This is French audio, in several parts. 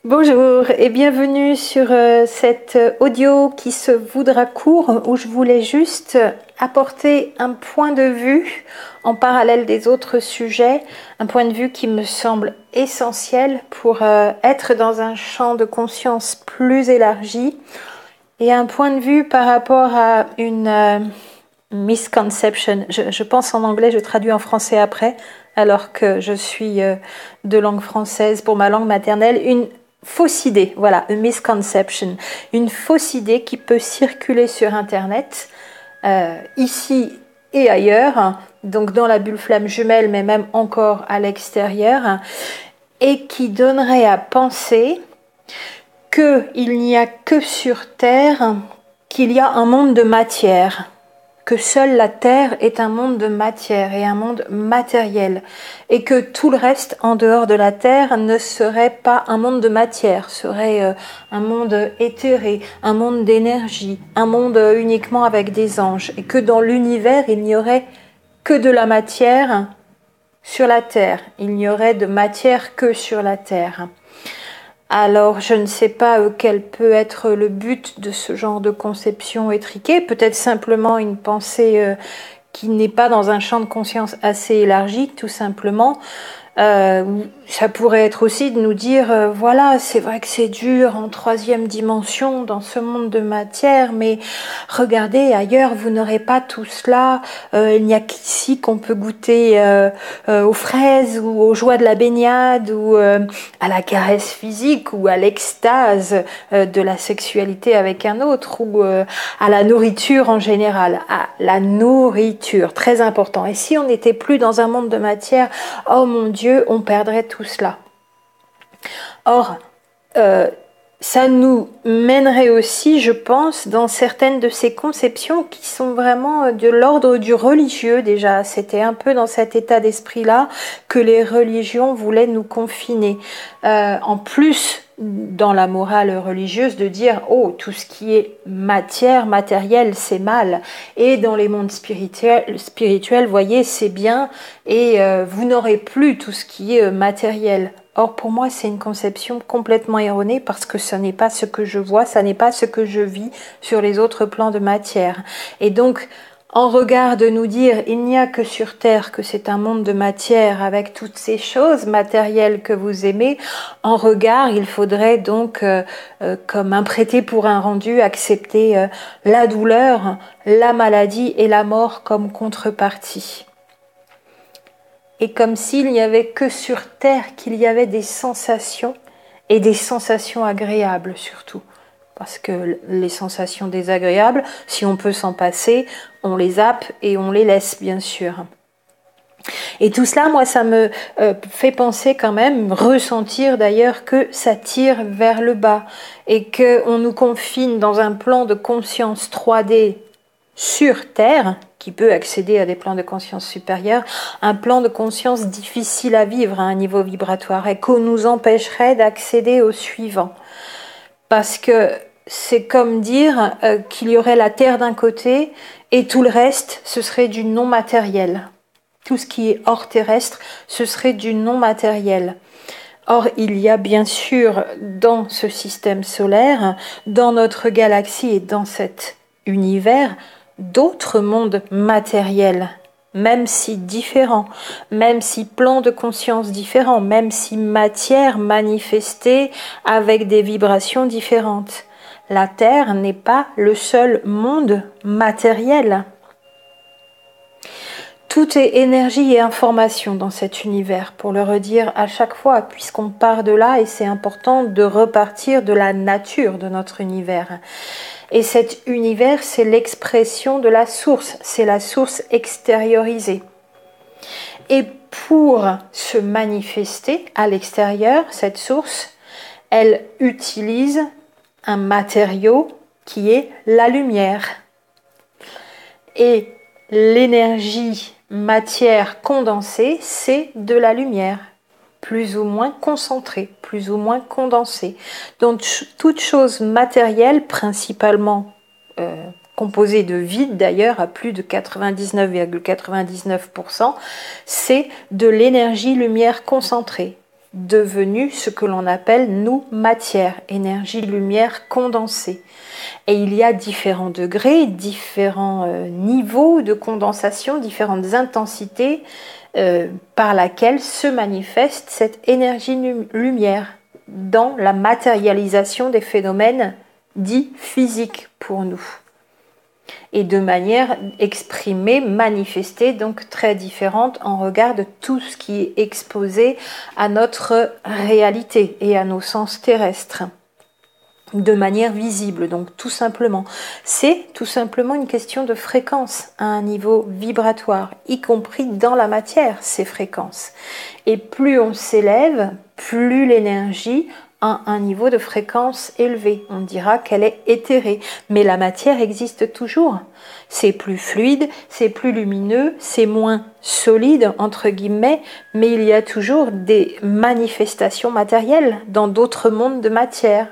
Bonjour et bienvenue sur cet audio qui se voudra court où je voulais juste apporter un point de vue en parallèle des autres sujets, un point de vue qui me semble essentiel pour être dans un champ de conscience plus élargi et un point de vue par rapport à une misconception. Je pense en anglais, je traduis en français après, alors que je suis de langue française pour ma langue maternelle. Une fausse idée, voilà, une misconception. Une fausse idée qui peut circuler sur Internet, ici et ailleurs, donc dans la bulle flamme jumelle, mais même encore à l'extérieur, et qui donnerait à penser qu'il n'y a que sur Terre qu'il y a un monde de matière, que seule la Terre est un monde de matière et un monde matériel, et que tout le reste en dehors de la Terre ne serait pas un monde de matière, serait un monde éthéré, un monde d'énergie, un monde uniquement avec des anges, et que dans l'univers il n'y aurait que de la matière sur la Terre, il n'y aurait de matière que sur la Terre. Alors, je ne sais pas quel peut être le but de ce genre de conception étriquée, peut-être simplement une pensée qui n'est pas dans un champ de conscience assez élargi, tout simplement. Ça pourrait être aussi de nous dire, voilà, c'est vrai que c'est dur en troisième dimension dans ce monde de matière, mais regardez ailleurs, vous n'aurez pas tout cela. Il n'y a qu'ici qu'on peut goûter aux fraises ou aux joies de la baignade ou à la caresse physique ou à l'extase de la sexualité avec un autre ou à la nourriture en général. À la nourriture, très important. Et si on n'était plus dans un monde de matière, oh mon Dieu, on perdrait tout cela. Or, ça nous mènerait aussi, je pense, dans certaines de ces conceptions qui sont vraiment de l'ordre du religieux déjà. C'était un peu dans cet état d'esprit-là que les religions voulaient nous confiner. En plus, dans la morale religieuse, de dire « Oh, tout ce qui est matière, matériel, c'est mal. » Et dans les mondes spirituels, voyez, c'est bien. Et vous n'aurez plus tout ce qui est matériel. Or, pour moi, c'est une conception complètement erronée parce que ce n'est pas ce que je vois, ça n'est pas ce que je vis sur les autres plans de matière. Et donc, en regard de nous dire, il n'y a que sur Terre que c'est un monde de matière avec toutes ces choses matérielles que vous aimez, en regard, il faudrait donc, comme un prêté pour un rendu, accepter la douleur, la maladie et la mort comme contrepartie. Et comme s'il n'y avait que sur Terre qu'il y avait des sensations, et des sensations agréables surtout. Parce que les sensations désagréables, si on peut s'en passer, on les zappe et on les laisse bien sûr. Et tout cela, moi, ça me fait penser quand même, ressentir d'ailleurs que ça tire vers le bas et qu'on nous confine dans un plan de conscience 3D sur Terre, qui peut accéder à des plans de conscience supérieurs, un plan de conscience difficile à vivre à un niveau vibratoire et qu'on nous empêcherait d'accéder au suivant. Parce que c'est comme dire qu'il y aurait la Terre d'un côté et tout le reste, ce serait du non matériel. Tout ce qui est hors terrestre, ce serait du non matériel. Or, il y a bien sûr dans ce système solaire, dans notre galaxie et dans cet univers, d'autres mondes matériels, même si différents, même si plans de conscience différents, même si matière manifestée avec des vibrations différentes. La Terre n'est pas le seul monde matériel. Tout est énergie et information dans cet univers, pour le redire à chaque fois, puisqu'on part de là et c'est important de repartir de la nature de notre univers. Et cet univers, c'est l'expression de la source, c'est la source extériorisée. Et pour se manifester à l'extérieur, cette source, elle utilise un matériau qui est la lumière. Et l'énergie matière condensée, c'est de la lumière, plus ou moins concentrée, plus ou moins condensée. Donc toute chose matérielle, principalement composée de vide d'ailleurs, à plus de 99,99%, c'est de l'énergie lumière concentrée. devenue ce que l'on appelle, nous, matière, énergie, lumière condensée. Et il y a différents degrés, différents niveaux de condensation, différentes intensités par laquelle se manifeste cette énergie lumière dans la matérialisation des phénomènes dits physiques pour nous. Et de manière exprimée, manifestée, donc très différente en regard de tout ce qui est exposé à notre réalité et à nos sens terrestres, de manière visible, donc tout simplement. C'est tout simplement une question de fréquence à un niveau vibratoire, y compris dans la matière, ces fréquences. Et plus on s'élève, plus l'énergie à un niveau de fréquence élevé. On dira qu'elle est éthérée, mais la matière existe toujours. C'est plus fluide, c'est plus lumineux, c'est moins solide, entre guillemets, mais il y a toujours des manifestations matérielles dans d'autres mondes de matière,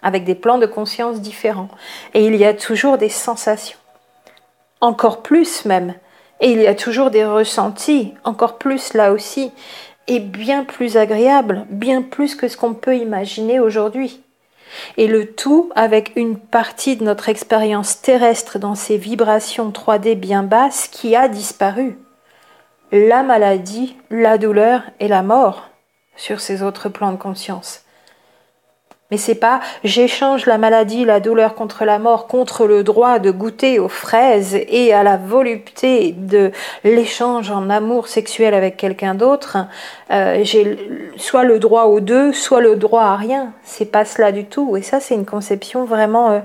avec des plans de conscience différents. Et il y a toujours des sensations, encore plus même. Et il y a toujours des ressentis, encore plus là aussi, et bien plus agréable, bien plus que ce qu'on peut imaginer aujourd'hui. Et le tout avec une partie de notre expérience terrestre dans ces vibrations 3D bien basses qui a disparu. La maladie, la douleur et la mort sur ces autres plans de conscience. Mais c'est pas j'échange la maladie, la douleur contre la mort, contre le droit de goûter aux fraises et à la volupté de l'échange en amour sexuel avec quelqu'un d'autre. J'ai soit le droit aux deux, soit le droit à rien. C'est pas cela du tout. Et ça, c'est une conception vraiment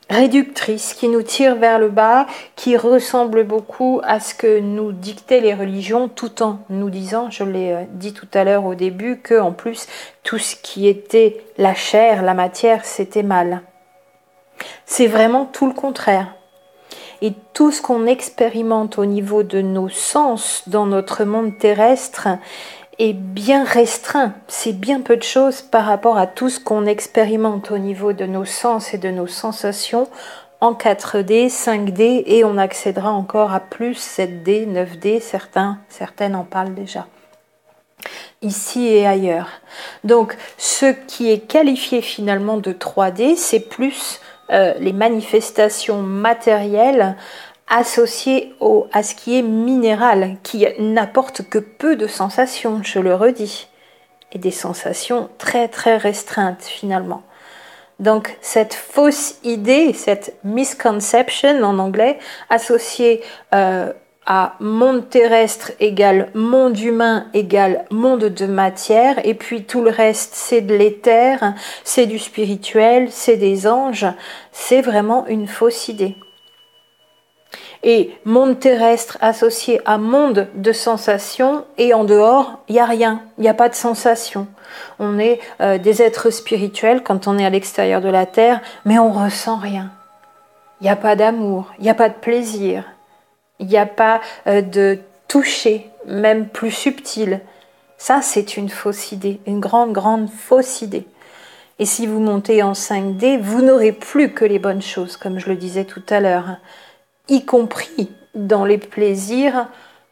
réductrice qui nous tire vers le bas, qui ressemble beaucoup à ce que nous dictaient les religions, tout en nous disant, je l'ai dit tout à l'heure au début, que en plus tout ce qui était la chair, la matière, c'était mal. C'est vraiment tout le contraire. Et tout ce qu'on expérimente au niveau de nos sens dans notre monde terrestre est bien restreint. C'est bien peu de choses par rapport à tout ce qu'on expérimente au niveau de nos sens et de nos sensations en 4D, 5D, et on accédera encore à plus 7D, 9D, certaines en parlent déjà, ici et ailleurs. Donc ce qui est qualifié finalement de 3D, c'est plus les manifestations matérielles associé à ce qui est minéral, qui n'apporte que peu de sensations, je le redis, et des sensations très très restreintes finalement. Donc cette fausse idée, cette misconception en anglais, associée à monde terrestre égale monde humain égale monde de matière, et puis tout le reste c'est de l'éther, c'est du spirituel, c'est des anges, c'est vraiment une fausse idée. Et monde terrestre associé à monde de sensations, et en dehors, il n'y a rien, il n'y a pas de sensations. On est des êtres spirituels quand on est à l'extérieur de la Terre, mais on ne ressent rien. Il n'y a pas d'amour, il n'y a pas de plaisir, il n'y a pas de toucher, même plus subtil. Ça, c'est une fausse idée, une grande fausse idée. Et si vous montez en 5D, vous n'aurez plus que les bonnes choses, comme je le disais tout à l'heure, y compris dans les plaisirs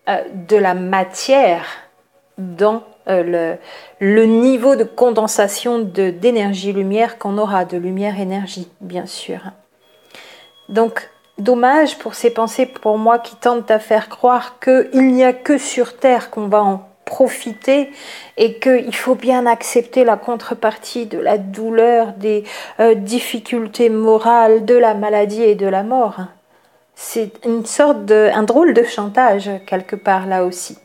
de la matière, dans le niveau de condensation d'énergie-lumière qu'on aura, de lumière-énergie, bien sûr. Donc, dommage pour ces pensées, pour moi, qui tentent à faire croire qu'il n'y a que sur Terre qu'on va en profiter et qu'il faut bien accepter la contrepartie de la douleur, des difficultés morales, de la maladie et de la mort. C'est un drôle de chantage quelque part là aussi.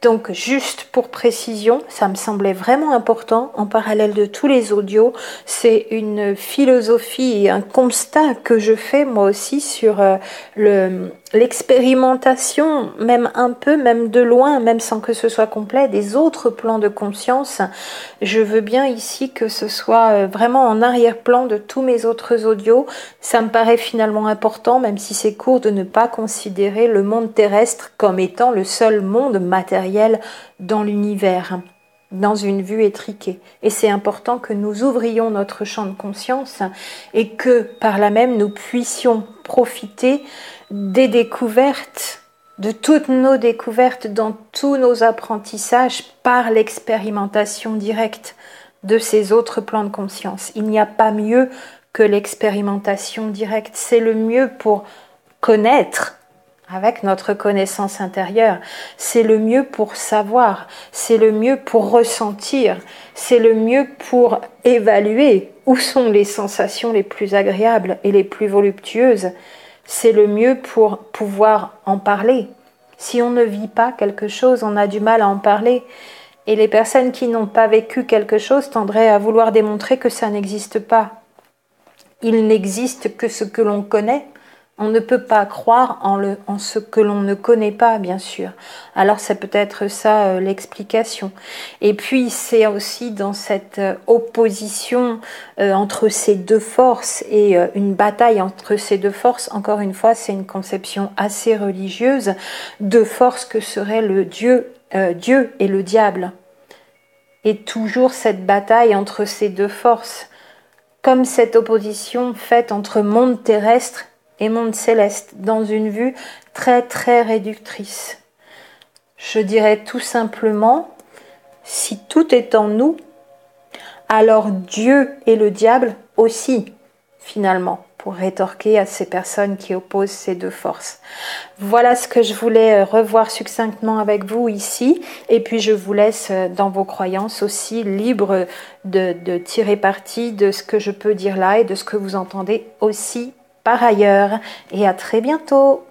Donc juste pour précision, ça me semblait vraiment important en parallèle de tous les audios, c'est une philosophie et un constat que je fais moi aussi sur l'expérimentation, même un peu, même de loin, même sans que ce soit complet, des autres plans de conscience. Je veux bien ici que ce soit vraiment en arrière-plan de tous mes autres audios. Ça me paraît finalement important, même si c'est court, de ne pas considérer le monde terrestre comme étant le seul monde matériel dans l'univers, dans une vue étriquée. Et c'est important que nous ouvrions notre champ de conscience et que par là même nous puissions profiter des découvertes de toutes nos découvertes, dans tous nos apprentissages par l'expérimentation directe de ces autres plans de conscience. Il n'y a pas mieux que l'expérimentation directe. C'est le mieux pour connaître avec notre connaissance intérieure. C'est le mieux pour savoir. C'est le mieux pour ressentir. C'est le mieux pour évaluer où sont les sensations les plus agréables et les plus voluptueuses. C'est le mieux pour pouvoir en parler. Si on ne vit pas quelque chose, on a du mal à en parler. Et les personnes qui n'ont pas vécu quelque chose tendraient à vouloir démontrer que ça n'existe pas. Il n'existe que ce que l'on connaît. On ne peut pas croire en ce que l'on ne connaît pas, bien sûr. Alors c'est peut-être ça l'explication. Et puis c'est aussi dans cette opposition entre ces deux forces et une bataille entre ces deux forces, encore une fois c'est une conception assez religieuse, deux forces que serait le Dieu et le diable. Et toujours cette bataille entre ces deux forces, comme cette opposition faite entre monde terrestre et monde céleste, dans une vue très très réductrice. Je dirais tout simplement, si tout est en nous, alors Dieu et le diable aussi, finalement, pour rétorquer à ces personnes qui opposent ces deux forces. Voilà ce que je voulais revoir succinctement avec vous ici, et puis je vous laisse dans vos croyances aussi libre de tirer parti de ce que je peux dire là et de ce que vous entendez aussi par ailleurs. Et à très bientôt!